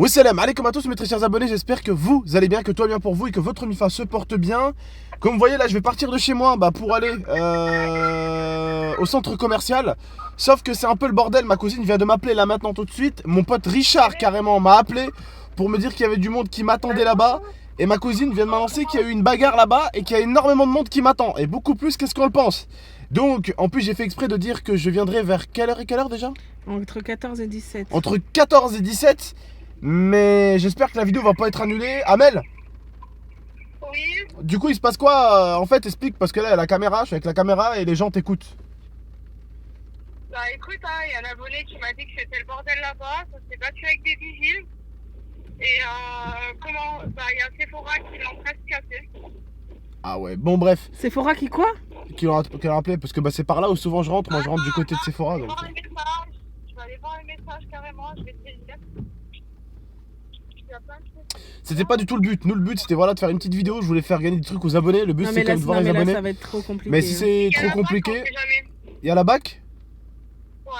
Wassalam alaikum à tous mes très chers abonnés, j'espère que vous allez bien, que tout va bien pour vous et que votre MIFA se porte bien. Comme vous voyez là, je vais partir de chez moi pour aller au centre commercial. Sauf que c'est un peu le bordel, ma cousine vient de m'appeler là maintenant tout de suite. Mon pote Richard carrément m'a appelé pour me dire qu'il y avait du monde qui m'attendait là-bas. Et ma cousine vient de m'annoncer qu'il y a eu une bagarre là-bas et qu'il y a énormément de monde qui m'attend. Et beaucoup plus qu'est-ce qu'on le pense. Donc en plus j'ai fait exprès de dire que je viendrai vers quelle heure et quelle heure déjà? Entre 14 et 17. Entre 14 et 17. Mais j'espère que la vidéo va pas être annulée. Amel, Oui, du coup il se passe quoi en fait, explique, parce que là il y a la caméra, je suis avec la caméra et les gens t'écoutent. bah écoute, il y a un abonné qui m'a dit que c'était le bordel là-bas, ça s'est battu avec des vigiles. Et il y a Sephora qui l'ont presque cassé. Ah ouais, bon bref, Sephora qui quoi? qui l'ont appelé, parce que c'est par là où souvent je rentre, moi je rentre du côté de Sephora. Donc. Je vais aller voir un message carrément, je vais te dire. Il y a plein de trucs. C'était pas du tout le but, nous le but c'était voilà de faire une petite vidéo, je voulais faire gagner des trucs aux abonnés, le but Non c'est mais quand là, même de voir les là, abonnés. ça va être trop compliqué. Mais si c'est Il y a trop la compliqué, boîte, on sait jamais. il y a la bac. Ouais.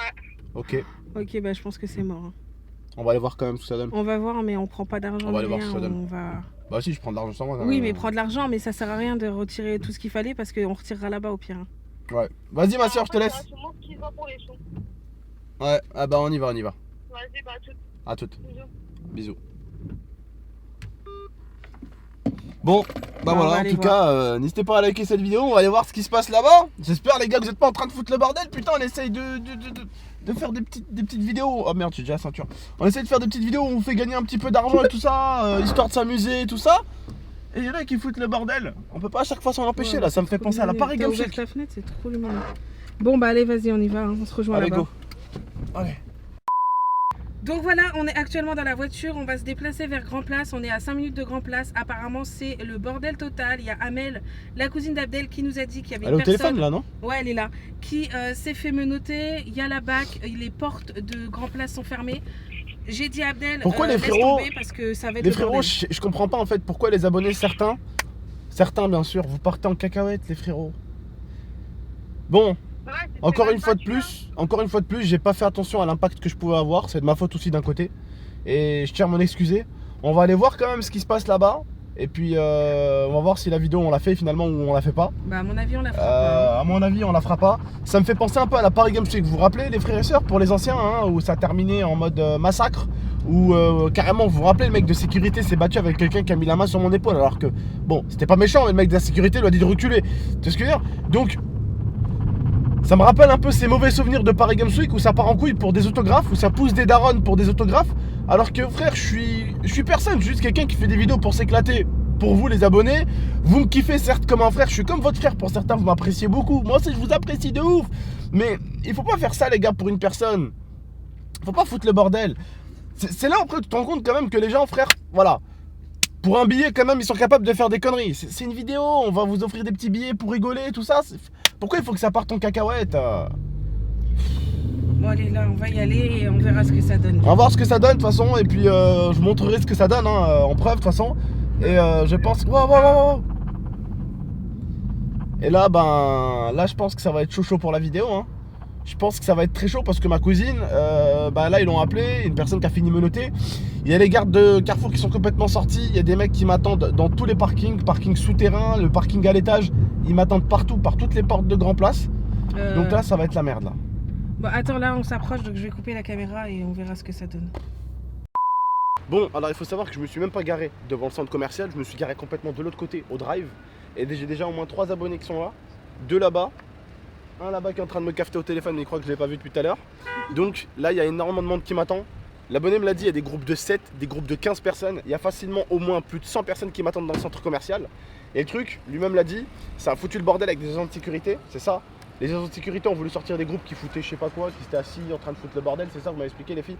Ok, Ok, bah je pense que c'est mort. Hein. on va aller voir quand même ce que ça donne. On va voir, mais on prend pas d'argent. On va aller ni voir ce que rien, ça donne. on va... Bah si, je prends de l'argent sans moi. Oui, mais prends de l'argent, mais ça sert à rien de retirer tout ce qu'il fallait parce qu'on retirera là-bas au pire. Hein. Ouais, vas-y ma soeur, je te laisse. C'est moi qui va pour les sous. Ouais, ah bah on y va, on y va. Vas-y, bah tout. À toutes. Bisous. Bisous. Bon, bah On voilà, va en aller tout voir. cas, n'hésitez pas à liker cette vidéo, on va aller voir ce qui se passe là-bas. J'espère les gars que vous êtes pas en train de foutre le bordel, putain on essaye de faire des petites vidéos. Oh merde, j'ai déjà la ceinture. On essaye de faire des petites vidéos où on fait gagner un petit peu d'argent et tout ça, histoire de s'amuser et tout ça. Et il y en a qui foutent le bordel. On peut pas à chaque fois s'en empêcher là, ça me fait penser à la Paris T'as Games ouvert Week. ta fenêtre, c'est trop lumineux. Bon bah allez, vas-y, on y va, hein. On se rejoint Allez là-bas. go. Allez. Donc voilà, on est actuellement dans la voiture, on va se déplacer vers Grand Place, on est à 5 minutes de Grand Place. Apparemment c'est le bordel total, il y a Amel, la cousine d'Abdel qui nous a dit qu'il y avait Elle est au personne. téléphone là, non? Ouais, elle est là, qui s'est fait menotter, il y a la BAC, les portes de Grand Place sont fermées. J'ai dit à Abdel, Pourquoi les laisse frérots- tomber parce que ça va être Les le frérots, bordel. je comprends pas en fait pourquoi les abonnés, certains bien sûr, vous partez en cacahuète les frérots. Bon, Ouais, c'est encore même une fois pas de sûr. plus, j'ai pas fait attention à l'impact que je pouvais avoir, c'est de ma faute aussi d'un côté. Et je tiens à m'en excuser. On va aller voir quand même ce qui se passe là-bas. Et puis on va voir si la vidéo on l'a fait finalement ou on la fait pas. Bah à mon avis on la fera pas. À mon avis on la fera pas. Ça me fait penser un peu à la Paris Games Week. Vous vous rappelez les frères et sœurs pour les anciens hein, où ça a terminé en mode massacre. Où carrément vous vous rappelez le mec de sécurité s'est battu avec quelqu'un qui a mis la main sur mon épaule. Alors que bon c'était pas méchant mais le mec de la sécurité lui a dit de reculer. Tu sais ce que je veux dire? Donc ça me rappelle un peu ces mauvais souvenirs de Paris Games Week où ça part en couille pour des autographes, où ça pousse des darons pour des autographes. Alors que frère, je suis personne, je suis juste quelqu'un qui fait des vidéos pour s'éclater. Pour vous les abonnés, vous me kiffez certes comme un frère, je suis comme votre frère pour certains, vous m'appréciez beaucoup. Moi aussi je vous apprécie de ouf. Mais il faut pas faire ça les gars pour une personne. Faut pas foutre le bordel. C'est là après tu te rends compte quand même que les gens frère, voilà. Pour un billet quand même ils sont capables de faire des conneries. C'est une vidéo, on va vous offrir des petits billets pour rigoler, tout ça. Pourquoi il faut que ça parte en cacahuète Bon allez là on va y aller et on verra ce que ça donne. On va voir ce que ça donne de toute façon et puis je vous montrerai ce que ça donne hein, en preuve de toute façon. Et je pense... Wow. Et là là je pense que ça va être chaud pour la vidéo hein. Je pense que ça va être très chaud parce que ma cousine, là ils l'ont appelé, une personne qui a fini menottée. Il y a les gardes de Carrefour qui sont complètement sortis, il y a des mecs qui m'attendent dans tous les parkings, parking souterrain, le parking à l'étage, ils m'attendent partout, par toutes les portes de Grand Place. Donc là ça va être la merde là. Bon attends là on s'approche donc je vais couper la caméra et on verra ce que ça donne. Bon, alors il faut savoir que je me suis même pas garé devant le centre commercial, je me suis garé complètement de l'autre côté, au drive. Et j'ai déjà au moins 3 abonnés qui sont là, 2 là-bas, un là-bas qui est en train de me cafeter au téléphone mais il croit que je l'ai pas vu depuis tout à l'heure. Donc là il y a énormément de monde qui m'attend. L'abonné me l'a dit, il y a des groupes de 7, des groupes de 15 personnes, il y a facilement au moins plus de 100 personnes qui m'attendent dans le centre commercial. Et le truc, lui-même l'a dit, ça a foutu le bordel avec des agents de sécurité, c'est ça. Les agents de sécurité ont voulu sortir des groupes qui foutaient je sais pas quoi, qui étaient assis en train de foutre le bordel, c'est ça, vous m'avez expliqué les filles.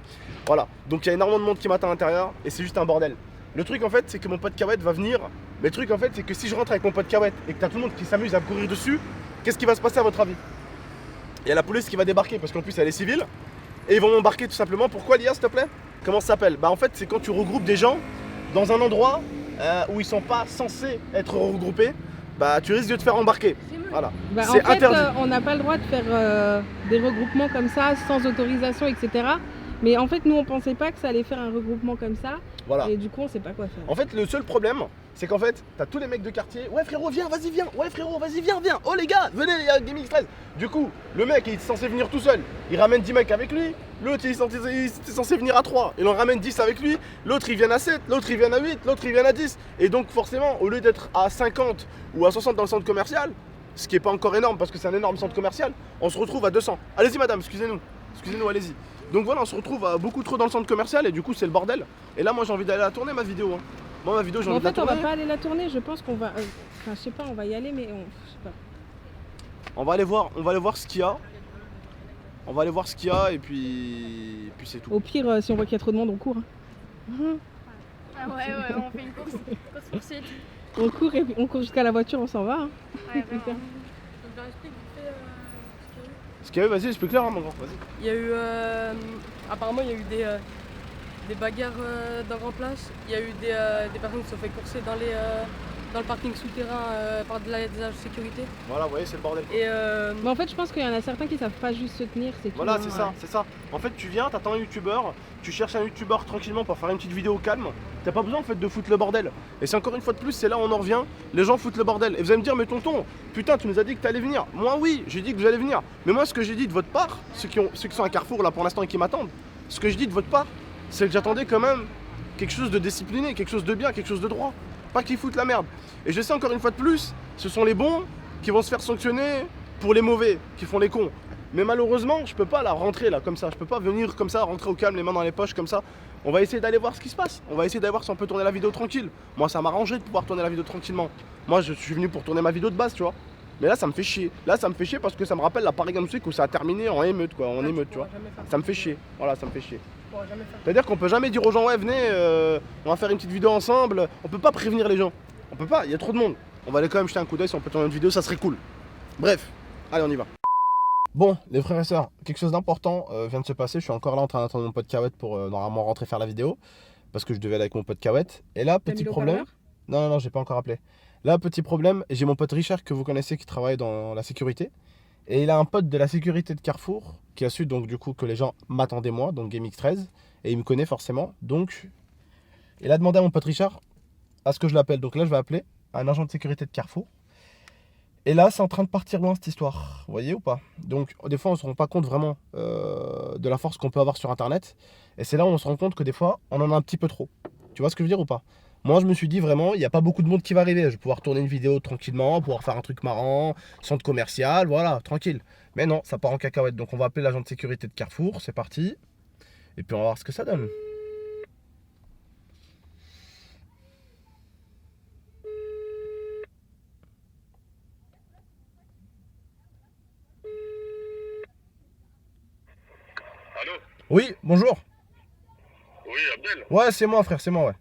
Voilà, donc il y a énormément de monde qui m'attend à l'intérieur et c'est juste un bordel. Le truc en fait c'est que mon pote Kawet va venir, mais le truc en fait c'est que si je rentre avec mon pote Kawet et que t'as tout le monde qui s'amuse à me courir dessus, qu'est-ce qui va se passer à votre avis? Il y a la police qui va débarquer parce qu'en plus elle est civile et ils vont m'embarquer tout simplement. Pourquoi l'IA s'il te plaît? Comment ça s'appelle? Bah en fait c'est quand tu regroupes des gens dans un endroit où ils sont pas censés être regroupés, bah tu risques de te faire embarquer. Voilà. Bah, C'est en fait, interdit. on n'a pas le droit de faire des regroupements comme ça sans autorisation, etc. Mais en fait, nous, on pensait pas que ça allait faire un regroupement comme ça. Voilà. Et du coup, on sait pas quoi faire. En fait, le seul problème, c'est qu'en fait, t'as tous les mecs de quartier. Ouais, frérot, viens, vas-y, viens. Ouais, frérot, vas-y, viens, viens. Oh, les gars, venez, il y a GameX13. Du coup, le mec il est censé venir tout seul. Il ramène 10 mecs avec lui. L'autre, il était censé venir à 3. Il en ramène 10 avec lui. L'autre, il vient à 7. L'autre, il vient à 8. L'autre, il vient à 10. Et donc, forcément, au lieu d'être à 50 ou à 60 dans le centre commercial, ce qui est pas encore énorme parce que c'est un énorme centre commercial, on se retrouve à 200. Allez-y, madame, excusez-nous. Excusez-nous, allez-y. Donc voilà, on se retrouve à beaucoup trop dans le centre commercial et du coup, c'est le bordel. Et là, moi, j'ai envie d'aller la tourner, ma vidéo. Hein. Moi, ma vidéo, j'ai Mais envie en de la fait, on tourner. va pas aller la tourner. Je pense qu'on va. Enfin, je sais pas, on va y aller, mais je sais pas. On va aller voir ce qu'il y a. On va aller voir ce qu'il y a et puis c'est tout. Au pire, si on voit qu'il y a trop de monde, on court. Hein. Ah ouais, on fait une course poursuite. On court et puis on court jusqu'à la voiture, on s'en va. Hein. Ouais, vraiment. Donc, je leur explique vite fait Ce qu'il y a eu, vas-y, explique-leur, hein, mon grand, vas-y. Il y a eu, apparemment, il y a eu des bagarres dans Grand Place. Il y a eu des personnes qui se sont fait courser dans le parking souterrain par des agents de sécurité. Voilà, vous voyez, c'est le bordel. Et Mais en fait, je pense qu'il y en a certains qui savent pas juste se tenir, c'est tout. Voilà, hein, c'est ça, c'est ça. En fait, tu viens, t'attends un youtubeur, tu cherches un youtubeur tranquillement pour faire une petite vidéo calme. T'as pas besoin en fait de foutre le bordel. Et c'est encore une fois de plus, c'est là où on en revient, les gens foutent le bordel. Et vous allez me dire, mais tonton, putain, tu nous as dit que t'allais venir. Moi, oui, j'ai dit que vous allez venir. Mais moi, ce que j'ai dit de votre part, ceux qui sont à Carrefour là pour l'instant et qui m'attendent, ce que je dis de votre part, c'est que j'attendais quand même quelque chose de discipliné, quelque chose de bien, quelque chose de droit. Pas qu'ils foutent la merde. Et je sais encore une fois de plus, ce sont les bons qui vont se faire sanctionner pour les mauvais, qui font les cons. Mais malheureusement, je peux pas la rentrer là comme ça. Je peux pas venir comme ça, rentrer au calme, les mains dans les poches comme ça. On va essayer d'aller voir ce qui se passe. On va essayer d'aller voir si on peut tourner la vidéo tranquille. Moi, ça m'arrangerait de pouvoir tourner la vidéo tranquillement. Moi, je suis venu pour tourner ma vidéo de base, tu vois. Mais là, ça me fait chier. Là, ça me fait chier parce que ça me rappelle la Paris Games Week où ça a terminé en émeute, quoi. En émeute, tu vois. Ça me fait chier. Voilà, ça me fait chier. C'est-à-dire qu'on peut jamais dire aux gens, ouais, venez, on va faire une petite vidéo ensemble. On peut pas prévenir les gens. On peut pas, il y a trop de monde. On va aller quand même jeter un coup d'œil si on peut tourner une vidéo, ça serait cool. Bref, allez, on y va. Bon, les frères et sœurs, quelque chose d'important vient de se passer. Je suis encore là en train d'attendre mon pote Kawet pour normalement rentrer faire la vidéo. Parce que je devais aller avec mon pote Kawet. Et là, petit problème. Non, j'ai pas encore appelé. Là, petit problème, j'ai mon pote Richard que vous connaissez qui travaille dans la sécurité. Et il a un pote de la sécurité de Carrefour qui a su donc du coup que les gens m'attendaient moi, donc GameX13. Et il me connaît forcément. Donc, il a demandé à mon pote Richard à ce que je l'appelle. Donc là, je vais appeler un agent de sécurité de Carrefour. Et là, c'est en train de partir loin cette histoire. Vous voyez ou pas? Donc, des fois, on ne se rend pas compte vraiment de la force qu'on peut avoir sur Internet. Et c'est là où on se rend compte que des fois, on en a un petit peu trop. Tu vois ce que je veux dire ou pas? Moi, je me suis dit vraiment, il n'y a pas beaucoup de monde qui va arriver. Je vais pouvoir tourner une vidéo tranquillement, pouvoir faire un truc marrant, centre commercial, voilà, tranquille. Mais non, ça part en cacahuète. Donc, on va appeler l'agent de sécurité de Carrefour. C'est parti. Et puis, on va voir ce que ça donne. Allô? Oui, bonjour. Oui, Abdel? Ouais, c'est moi, frère, c'est moi, ouais.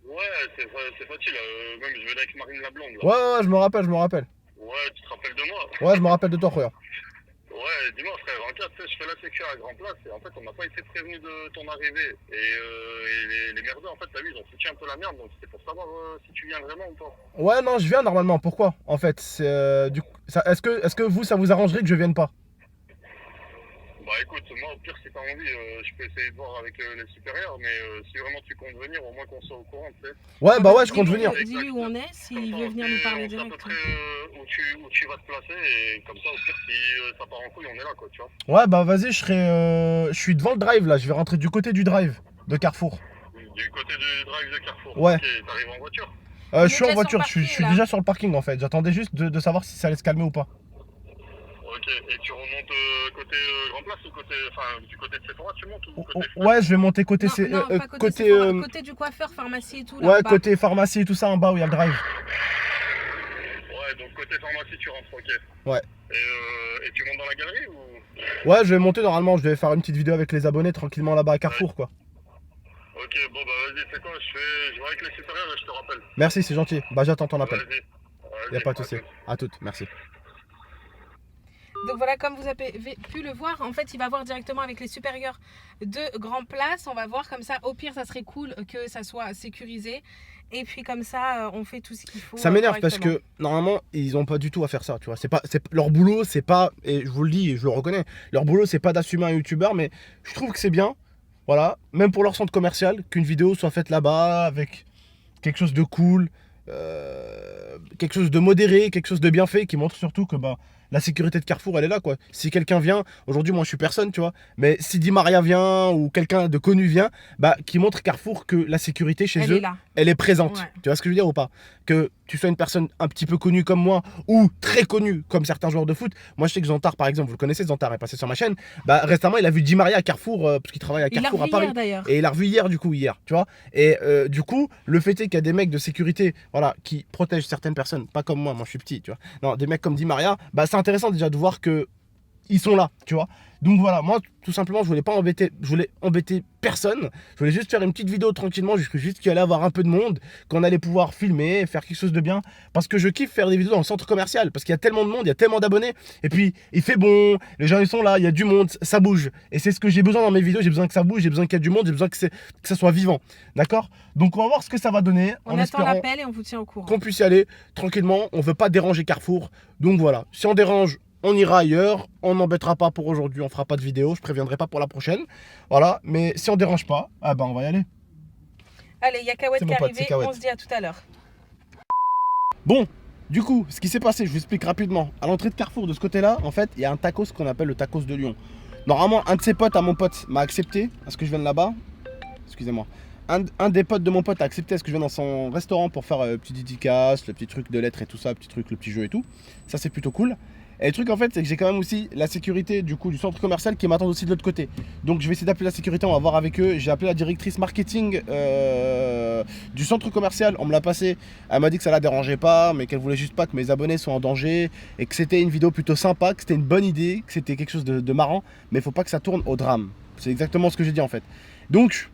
Ouais, c'est facile, même je venais avec Marine la Blonde là. Ouais, je me rappelle. Ouais, tu te rappelles de moi? Ouais, je me rappelle de toi, frère. Ouais, dis-moi frère, en cas, tu sais, je fais la sécu à Grand Place et en fait on n'a pas été prévenu de ton arrivée. Et les merdeux, en fait, t'as vu, ils ont foutu un peu la merde, donc c'était pour savoir si tu viens vraiment ou pas. Ouais, non, je viens normalement. Pourquoi? En fait, c'est du coup, est-ce que vous, ça vous arrangerait que je vienne pas? Bah écoute, moi au pire si t'as envie, je peux essayer de voir avec les supérieurs, mais si vraiment tu comptes venir, au moins qu'on soit au courant, tu sais. Ouais, bah ouais, je compte venir. Dis-lui où on est, s'il veut venir nous parler On sait à peu direct. près où tu vas te placer et comme ça au pire si ça part en couille, on est là quoi, tu vois. Ouais, bah vas-y, je suis devant le drive là. Je vais rentrer du côté du drive de Carrefour. Du côté du drive de Carrefour. Ouais. Ok, t'arrives en voiture? Je suis en déjà voiture, sur le je suis parking, là. déjà sur le parking en fait. J'attendais juste de savoir si ça allait se calmer ou pas. Ok, et tu remontes côté Grand Place ou côté, enfin, du côté de Sephora, tu montes ou côté Ouais, je vais monter côté Non, pas côté, côté du coiffeur, pharmacie et tout. Là, ouais, en bas. côté pharmacie et tout ça en bas où il y a le drive. Ouais, donc côté pharmacie, tu rentres, ok. Ouais. Et tu montes dans la galerie ou? Ouais, je vais monter normalement. Je vais faire une petite vidéo avec les abonnés tranquillement là-bas à Carrefour quoi. Ok, bon bah vas-y, c'est quoi, je vais avec les supérieurs et je te rappelle. Merci, c'est gentil. Bah j'attends ton appel. Vas-y. Y a pas de souci. À toutes, merci. Donc voilà, comme vous avez pu le voir, en fait, il va voir directement avec les supérieurs de Grand Place. On va voir comme ça. Au pire, ça serait cool que ça soit sécurisé. Et puis comme ça, on fait tout ce qu'il faut. Ça m'énerve parce que normalement, ils ont pas du tout à faire ça, tu vois. Leur boulot, c'est pas, et je vous le dis, et je le reconnais, leur boulot, c'est pas d'assumer un youtubeur, mais je trouve que c'est bien voilà, même pour leur centre commercial, qu'une vidéo soit faite là-bas avec quelque chose de cool, quelque chose de modéré, quelque chose de bien fait, qui montre surtout que bah, la sécurité de Carrefour, elle est là, quoi. Si quelqu'un vient, aujourd'hui, moi, je suis personne, tu vois, mais si Di Maria vient ou quelqu'un de connu vient, bah, qui montre Carrefour que la sécurité chez Elle eux, est là. elle est présente. Ouais. Tu vois ce que je veux dire ou pas? Que tu sois une personne un petit peu connue comme moi ou très connue comme certains joueurs de foot. Moi, je sais que Zantar, par exemple, vous le connaissez, Zantar est passé sur ma chaîne. Bah, récemment, il a vu Di Maria à Carrefour, parce qu'il travaille à Il l'a Carrefour à revu Paris. hier d'ailleurs. Et il l'a revu hier, du coup, tu vois. Et du coup, le fait est qu'il y a des mecs de sécurité, voilà, qui protègent certaines personnes, pas comme moi je suis petit, tu vois. Non, des mecs comme Di Maria, bah, c'est intéressant déjà de voir que ils sont là, tu vois. Donc voilà, moi tout simplement je voulais pas embêter personne. Je voulais juste faire une petite vidéo tranquillement, juste qu'il allait avoir un peu de monde, qu'on allait pouvoir filmer, faire quelque chose de bien. Parce que je kiffe faire des vidéos dans le centre commercial, parce qu'il y a tellement de monde, il y a tellement d'abonnés. Et puis il fait bon, les gens ils sont là, il y a du monde, ça bouge. Et c'est ce que j'ai besoin dans mes vidéos, j'ai besoin que ça bouge, j'ai besoin qu'il y ait du monde, j'ai besoin que ça soit vivant. D'accord? Donc on va voir ce que ça va donner. On en attend espérant l'appel et on vous tient au courant. qu'on puisse y aller tranquillement. On veut pas déranger Carrefour. Donc voilà, si on dérange, on ira ailleurs. On n'embêtera pas pour aujourd'hui, on fera pas de vidéo. Je préviendrai pas pour la prochaine. Voilà, mais si on dérange pas, ah ben on va y aller. Allez, il y a Kawet C'est qui mon est pote, arrivé, c'est Kawet. on se dit à tout à l'heure. Bon, du coup, ce qui s'est passé, je vous explique rapidement. À l'entrée de Carrefour, de ce côté-là, en fait, il y a un tacos qu'on appelle le tacos de Lyon. Normalement, un de ses potes à mon pote m'a accepté parce que je viens de là-bas. Excusez-moi. Un des potes de mon pote a accepté parce que je viens dans son restaurant pour faire le petit dédicace, le petit truc de lettres et tout ça, le petit truc, le petit jeu et tout. Ça, c'est plutôt cool. Et le truc en fait, c'est que j'ai quand même aussi la sécurité du coup du centre commercial qui m'attend aussi de l'autre côté. Donc je vais essayer d'appeler la sécurité, on va voir avec eux. J'ai appelé la directrice marketing du centre commercial, on me l'a passé. Elle m'a dit que ça la dérangeait pas, mais qu'elle voulait juste pas que mes abonnés soient en danger et que c'était une vidéo plutôt sympa, que c'était une bonne idée, que c'était quelque chose de marrant, mais il faut pas que ça tourne au drame. C'est exactement ce que j'ai dit en fait. Donc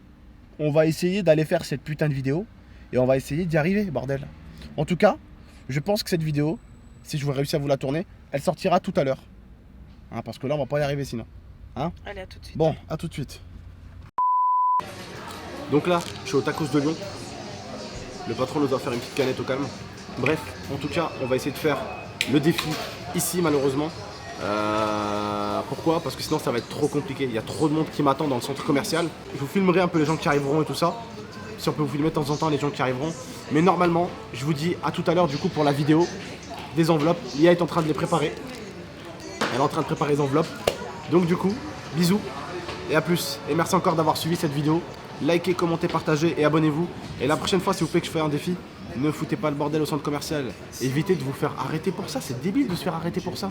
on va essayer d'aller faire cette putain de vidéo et on va essayer d'y arriver, bordel. En tout cas, je pense que cette vidéo, si je veux réussir à vous la tourner, elle sortira tout à l'heure. Hein, parce que là, on va pas y arriver sinon. Hein? Allez, à tout de suite. Bon, à tout de suite. Donc là, je suis au tacos de Lyon. Le patron nous a offert une petite canette au calme. Bref, en tout cas, on va essayer de faire le défi ici, malheureusement. Pourquoi? Parce que sinon, ça va être trop compliqué. Il y a trop de monde qui m'attend dans le centre commercial. Je vous filmerai un peu les gens qui arriveront et tout ça. Si on peut vous filmer de temps en temps les gens qui arriveront. Mais normalement, je vous dis à tout à l'heure du coup pour la vidéo des enveloppes. Lia est en train de les préparer. Elle est en train de préparer les enveloppes. Donc du coup, bisous et à plus. Et merci encore d'avoir suivi cette vidéo. Likez, commentez, partagez et abonnez-vous. Et la prochaine fois, s'il vous plaît, que je fais un défi, ne foutez pas le bordel au centre commercial. Évitez de vous faire arrêter pour ça. C'est débile de se faire arrêter pour ça.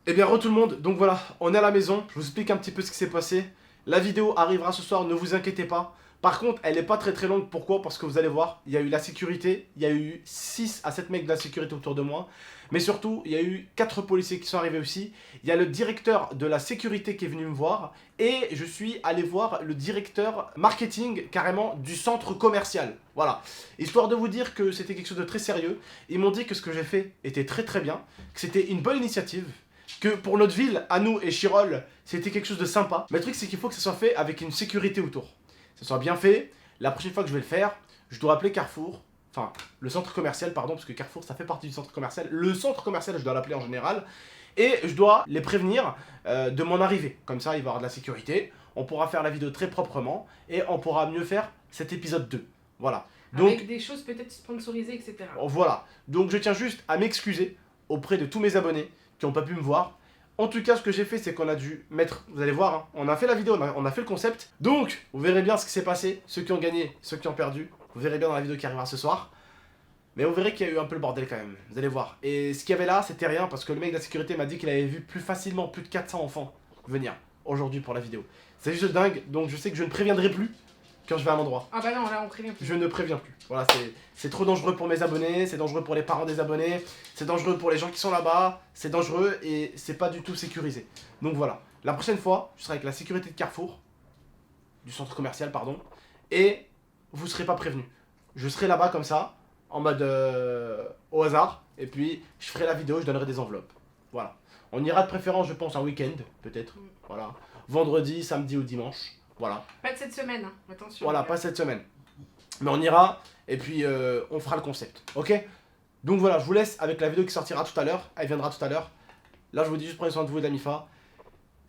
Eh bien, tout le monde. Donc voilà, on est à la maison. Je vous explique un petit peu ce qui s'est passé. La vidéo arrivera ce soir, ne vous inquiétez pas. Par contre, elle n'est pas très longue. Pourquoi? Parce que vous allez voir, il y a eu la sécurité. Il y a eu 6 à 7 mecs de la sécurité autour de moi. Mais surtout, il y a eu 4 policiers qui sont arrivés aussi. Il y a le directeur de la sécurité qui est venu me voir. Et je suis allé voir le directeur marketing carrément du centre commercial. Voilà. Histoire de vous dire que c'était quelque chose de très sérieux. Ils m'ont dit que ce que j'ai fait était très bien. Que c'était une bonne initiative. Que pour notre ville, à nous et Chirol, c'était quelque chose de sympa. Mais le truc, c'est qu'il faut que ça soit fait avec une sécurité autour. Que ça soit bien fait. La prochaine fois que je vais le faire, je dois appeler Carrefour. Enfin, le centre commercial, pardon, parce que Carrefour, ça fait partie du centre commercial. Le centre commercial, je dois l'appeler en général. Et je dois les prévenir de mon arrivée. Comme ça, il va y avoir de la sécurité. On pourra faire la vidéo très proprement. Et on pourra mieux faire cet épisode 2. Voilà. Donc, avec des choses peut-être sponsorisées, etc. voilà. Donc, je tiens juste à m'excuser auprès de tous mes abonnés qui n'ont pas pu me voir. En tout cas, ce que j'ai fait, c'est qu'on a dû mettre... Vous allez voir, hein, on a fait la vidéo, on a fait le concept. Donc, vous verrez bien ce qui s'est passé. Ceux qui ont gagné, ceux qui ont perdu. Vous verrez bien dans la vidéo qui arrivera ce soir. Mais vous verrez qu'il y a eu un peu le bordel quand même. Vous allez voir. Et ce qu'il y avait là, c'était rien. Parce que le mec de la sécurité m'a dit qu'il avait vu plus facilement plus de 400 enfants venir aujourd'hui pour la vidéo. C'est juste dingue. Donc, je sais que je ne préviendrai plus quand je vais à un endroit. Ah bah non, là on prévient plus. Je ne préviens plus. Voilà, c'est trop dangereux pour mes abonnés, c'est dangereux pour les parents des abonnés, c'est dangereux pour les gens qui sont là-bas, c'est dangereux et c'est pas du tout sécurisé. Donc voilà, la prochaine fois, je serai avec la sécurité de Carrefour, du centre commercial, pardon, et vous serez pas prévenus. Je serai là-bas comme ça, en mode au hasard, et puis je ferai la vidéo, je donnerai des enveloppes. Voilà. On ira de préférence, je pense, un week-end, peut-être. Voilà. Vendredi, samedi ou dimanche. Voilà. Pas de cette semaine, hein. Attention. Voilà, pas cette semaine. Mais on ira et puis on fera le concept. Ok? Donc voilà, je vous laisse avec la vidéo qui sortira tout à l'heure. Elle viendra tout à l'heure. Là, je vous dis juste prenez soin de vous et d'Amifa.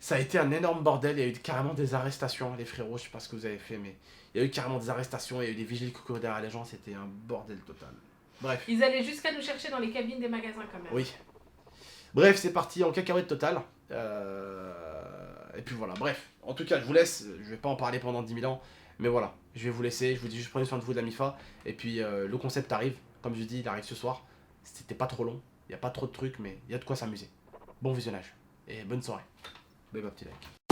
Ça a été un énorme bordel, il y a eu carrément des arrestations, les frérots, je sais pas ce que vous avez fait, mais il y a eu carrément des arrestations, il y a eu des vigiles qui couraient derrière les gens, c'était un bordel total. Bref. Ils allaient jusqu'à nous chercher dans les cabines des magasins quand même. Oui. Bref, c'est parti en cacahuète totale. Et puis voilà, bref. En tout cas, je vous laisse, je vais pas en parler pendant 10 000 ans, mais voilà, je vais vous laisser, je vous dis juste prenez soin de vous de la MIFA, et puis le concept arrive, comme je dis, il arrive ce soir, c'était pas trop long, il n'y a pas trop de trucs, mais il y a de quoi s'amuser. Bon visionnage, et bonne soirée. Bye bye petit like.